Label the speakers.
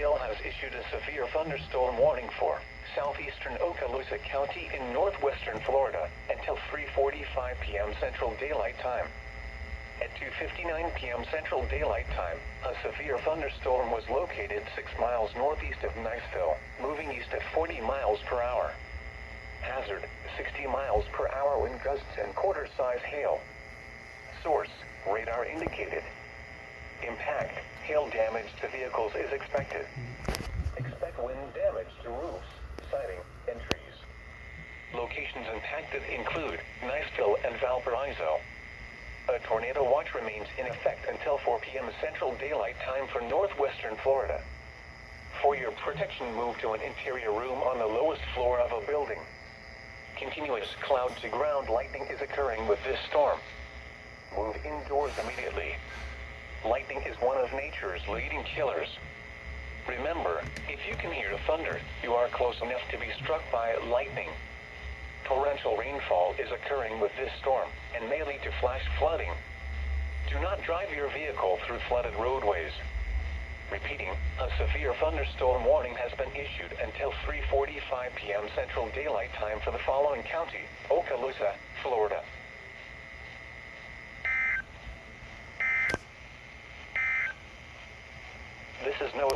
Speaker 1: EPL has issued a severe thunderstorm warning for southeastern Okaloosa County in northwestern Florida until 3:45 p.m. Central Daylight Time. At 2:59 p.m. Central Daylight Time, a severe thunderstorm was located 6 miles northeast of Niceville, moving east at 40 miles per hour. Hazard, 60 miles per hour wind gusts and quarter-size hail. Source, radar indicated. Impact, hail damage to vehicles is expected. Expect wind damage to roofs, siding, and trees. Locations impacted include Niceville and Valparaiso. A tornado watch remains in effect until 4 p.m. Central Daylight Time for northwestern Florida. For your protection, move to an interior room on the lowest floor of a building. Continuous cloud-to-ground lightning is occurring with this storm. Move indoors immediately. Lightning is one of nature's leading killers. Remember, if you can hear thunder, you are close enough to be struck by lightning. Torrential rainfall is occurring with this storm and may lead to flash flooding. Do not drive your vehicle through flooded roadways. Repeating, a severe thunderstorm warning has been issued until 3:45 p.m. Central Daylight Time for the following county: Okaloosa, Florida. This is NOAA.